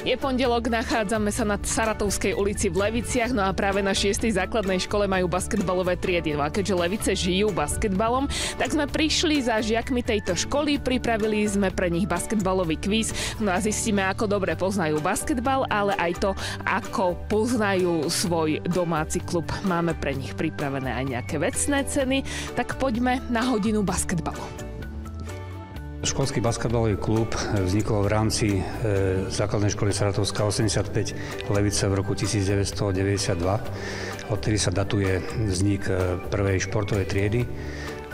Je pondelok, nachádzame sa na Saratovskej ulici v Leviciach, no a práve na 6. základnej škole majú basketbalové triedy. No a keďže Levice žijú basketbalom, tak sme prišli za žiakmi tejto školy, pripravili sme pre nich basketbalový kvíz, no a zistíme, ako dobre poznajú basketbal, ale aj to, ako poznajú svoj domáci klub. Máme pre nich pripravené aj nejaké vecné ceny, tak poďme na hodinu basketbalu. Školský basketbalový klub vznikol v rámci základnej školy Saratovská 85 Levice v roku 1992. Odtedy sa datuje vznik prvej športovej triedy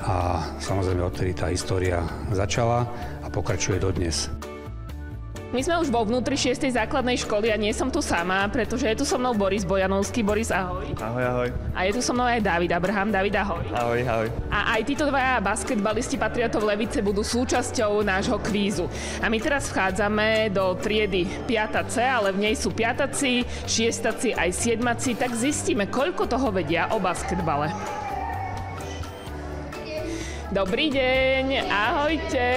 a samozrejme odtedy tá história začala a pokračuje dodnes. My sme už vo vnútri 6. základnej školy a nie som tu sama, pretože je tu so mnou Boris Bojanovský. Boris, ahoj. Ahoj, ahoj. A je tu so mnou aj David Abraham. David, ahoj. Ahoj, ahoj. A aj títo dvaja basketbalisti Patriotov Levice budú súčasťou nášho kvízu. A my teraz vchádzame do triedy 5C, ale v nej sú 5-ci, 6-ci aj 7-ci, tak zistíme, koľko toho vedia o basketbale. Dobrý deň, ahojte.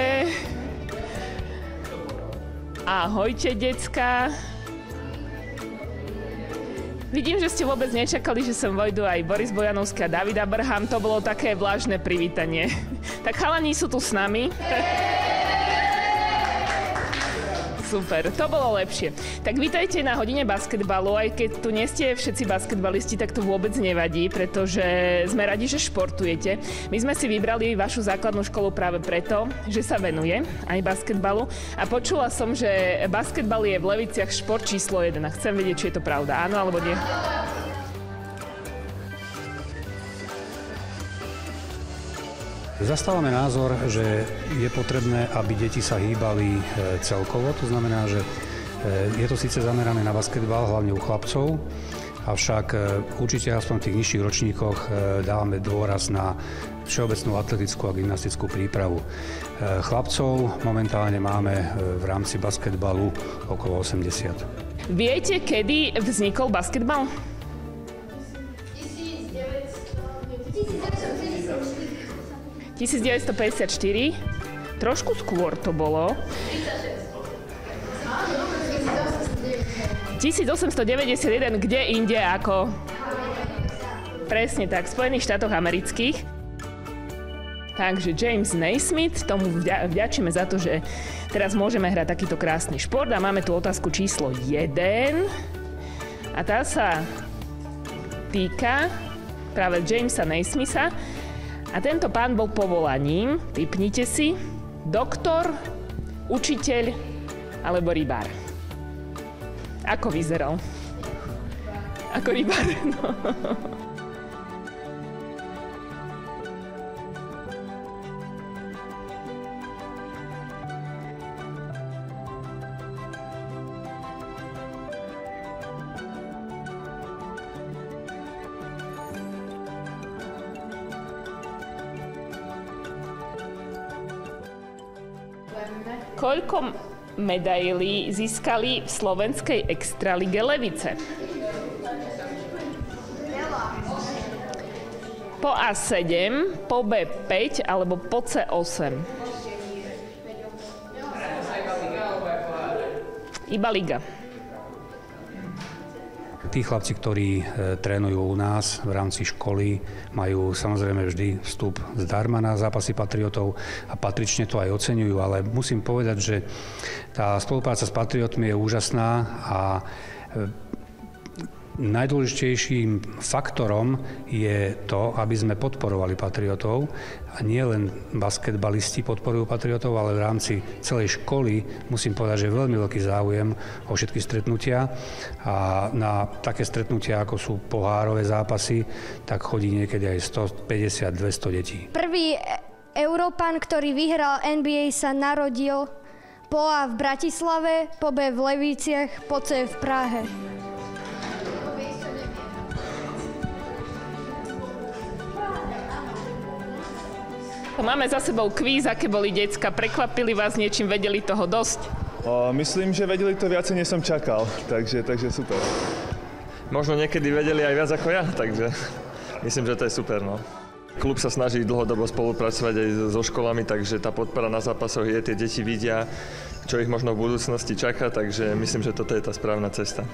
Ahojte, decka. Vidím, že ste vôbec nečakali, že sem vojdu aj Boris Bojanovský a David Abraham. To bolo také vlážne privítanie. Tak chalani sú tu s nami. Super, to bolo lepšie. Tak vítajte na hodine basketbalu, aj keď tu nie ste všetci basketbalisti, tak to vôbec nevadí, pretože sme radi, že športujete. My sme si vybrali vašu základnú školu práve preto, že sa venuje aj basketbalu a počula som, že basketbal je v Leviciach šport číslo 1 a chcem vedieť, či je to pravda, áno alebo nie. Zastávame názor, že je potrebné, aby deti sa hýbali celkovo, to znamená, že je to síce zamerané na basketbal, hlavne u chlapcov, avšak určite aspoň v tých nižších ročníkoch dávame dôraz na všeobecnú atletickú a gymnastickú prípravu. Chlapcov momentálne máme v rámci basketbalu okolo 80. Viete, kedy vznikol basketbal? 1954, trošku skôr to bolo. 1891, kde inde ako? Presne tak, v Spojených štátoch amerických. Takže James Naismith, tomu vďačíme za to, že teraz môžeme hrať takýto krásny šport a máme tu otázku číslo 1 a tá sa týka práve Jamesa Naismitha. A tento pán bol povolaním, tipnite si, doktor, učiteľ alebo rybár. Ako vyzeral? Ako rybár, no. Koľko medailí získali v slovenskej extralige Levice? Po A7, po B5 alebo po C8? Iba liga. Tí chlapci, ktorí trénujú u nás v rámci školy, majú samozrejme vždy vstup zdarma na zápasy Patriotov a patrične to aj oceňujú, ale musím povedať, že tá spolupráca s Patriotmi je úžasná a najdôležitejším faktorom je to, aby sme podporovali Patriotov a nie len basketbalisti podporujú Patriotov, ale v rámci celej školy musím povedať, že je veľmi veľký záujem o všetky stretnutia a na také stretnutia, ako sú pohárové zápasy, tak chodí niekedy aj 150-200 detí. Prvý Európan, ktorý vyhral NBA, sa narodil po A v Bratislave, po B v Leviciach, po C v Prahe. Máme za sebou kvíz, aké boli decka. Prekvapili vás niečím, vedeli toho dosť? Myslím, že vedeli to viacej, než som čakal, takže super. Možno niekedy vedeli aj viac ako ja, takže myslím, že to je super, no. Klub sa snaží dlhodobo spolupracovať aj so školami, takže tá podpora na zápasoch je, tie deti vidia, čo ich možno v budúcnosti čaká, takže myslím, že toto je tá správna cesta.